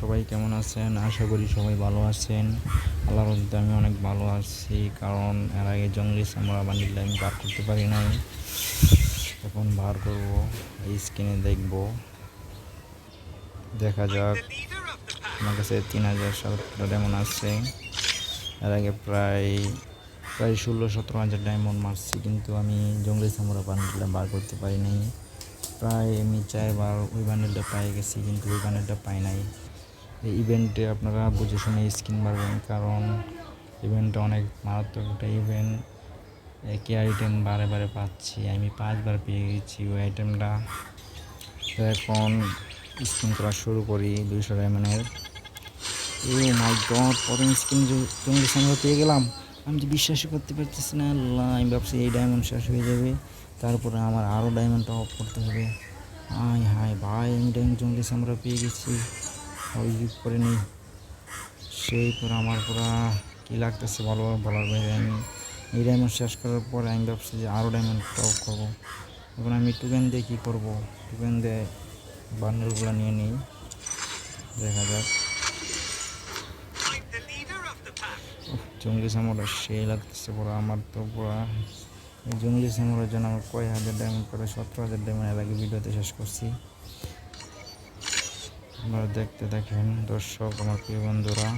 সবাই কেমন আছেন? আশা করি সবাই ভালো আছেন। আল্লাহর রহমতে আমি অনেক ভালো আছি, কারণ এর আগে জঙ্গলি চামড়া বান্ডিলটা আমি বার করতে পারি নাই। এখন বার করব, এই স্ক্রিনে দেখব, দেখা যাক। আমার কাছে 3000 ডায়মন্ড আছে। এর আগে প্রায় 16-17 হাজার ডায়মন্ড মারছি, কিন্তু আমি জঙ্গলি চামড়া বান্ডিলটা বার করতে পারি নাই। প্রায় আমি 4বার ওই বান্ডেলটা পেয়ে গেছি, কিন্তু ওই বান্ডেলটা পাই নাই। এই ইভেন্টে আপনারা বুঝে শুনে স্কিন মারবেন, কারণ ইভেন্টটা অনেক মারাত্মক একটা ইভেন্ট। একই আইটেম বারে বারে পাচ্ছি, আমি 5বার পেয়ে গেছি ওই আইটেমটা। তো এখন স্কিন করা শুরু করি 200 ডায়মন্ডের। ও মাই গড, প্রথম স্কিন জঙ্গলি চামড়া পেয়ে গেলাম। আমি তো বিশ্বাসই করতে পারতেছি না। আল্লাহ, আমি ভাবছি এই ডায়মন্ড শেষ হয়ে যাবে, তারপরে আমার আরও ডায়মন্ডটা অফ করতে হবে। হায় হায় ভাই, আমি জঙ্গলি চামড়া পেয়ে গেছি। ওই করে নিই, সেই পরে আমার পুরা কী লাগতেছে ভালো বলার বাইরে। আমি এই ডায়মন্ড শেষ করার পরে আমি ভাবছি যে আরও ডায়মন্ড টপ করবো। এখন আমি টোকেন দিয়ে কী করবো? টোকেন দিয়ে বান্ডেলগুলো নিয়ে নিই, দেখা যাক। জঙ্গলি চামড়া সেই লাগতেছে পুরো আমার তো পুরা। এই জঙ্গলি চামড়ার জন্য আমার কয় হাজার ডায়মন্ড করে 17,000 ডায়মন্ড এর আগে ভিডিওতে শেষ করছি। আপনারা দেখতে দেখেন দর্শক, আমার প্রিয় বন্ধুরা,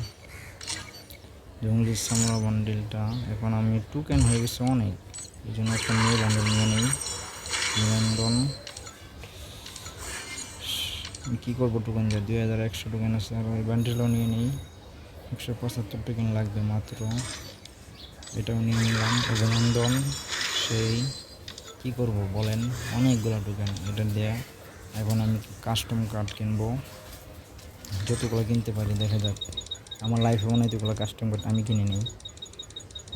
জঙ্গলি চামড়া বান্ডিলটা এখন আমি টোকেন হয়ে গেছে অনেক, এই জন্য একটা নিউ বান্ডিল নিয়ে নিই। নিবন্ধন কী করবো টোকেন দিয়ে? 2100 টোকেন আছে, আর ওই বান্ডিলও নিয়ে নিই। 175 টোকেন লাগবে মাত্র, এটাও নিয়ে নিলাম। অভিনন্দন। সেই কী করবো বলেন, অনেকগুলো টোকেন এটা দেয়া। এখন আমি কাস্টম কার্ড কিনবো, যতগুলো কিনতে পারি দেখা যাক। আমার লাইফে মনে হয় এতগুলো কাস্টম কার্ড আমি কিনে নিই।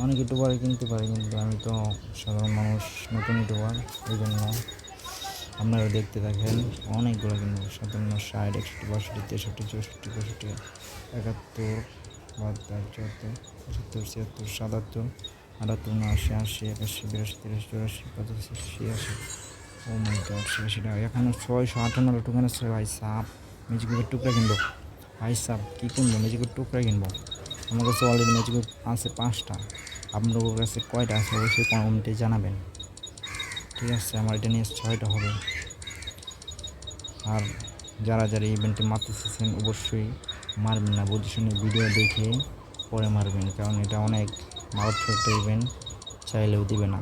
অনেক ইউটিউবারে কিনতে পারি, কিন্তু আমি তো সাধারণ মানুষ, নতুন ইউটিউবার, এই জন্য আপনারা দেখতে থাকেন। অনেকগুলো কিনবো, 57, 60, 61, 62, 63, 64, 65, 71, 72, 74, 75, 76, 77, 78, 79, 80, 81, 82, 83, 84, 85, 86। ও মাই গড, সেটা এখানে 658 টোকেন আছে ভাই সাপ। ম্যাজিকের টুকরা কিনবো ভাই সাপ, কী কিনবো? ম্যাজিকের টুকরা কিনবো। আমার কাছে অলরেডি ম্যাজিক আছে 5টা। আপনাদের কাছে কয়টা আছে অবশ্যই কমেন্টে জানাবেন। ঠিক আছে, আমার এটা নিয়ে 6টা হবে। আর যারা যারা ইভেন্টে মারতে চেয়েছেন অবশ্যই মারবেন না, বুঝে শুনে ভিডিও দেখে পরে মারবেন, কারণ এটা অনেক মারাত্মক একটা ইভেন্ট, চাইলেও দিবে না।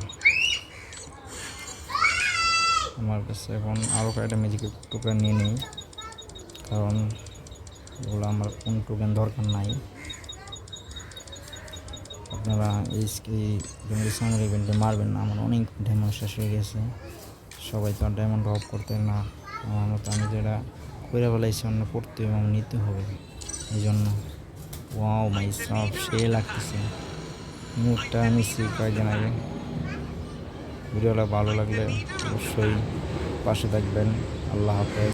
আমার কাছে এখন আরও কয়েকটা ম্যাজিকের টোকেন নিয়ে নিই, কারণ এগুলো আমার কোন টোকেন দরকার নাই। আপনারা এই জঙ্গলি চামড়া ইভেন্টে মারবেন না, আমার অনেক ডায়মন্ড শেষ হয়ে গেছে। সবাই তো আর ডায়মন্ড অফ করতে না, আমার মতো আমি যেটা করে ফেলাইছি অন্য করতে এবং নিতে হবে, এই জন্য। ওয়াও মাই সব সে লাগতেছে। মুখটা নিচ্ছি কয়েকদিন আগে। ভিডিওটা ভালো লাগলে অবশ্যই পাশে থাকবেন। আল্লাহ হাফেজ।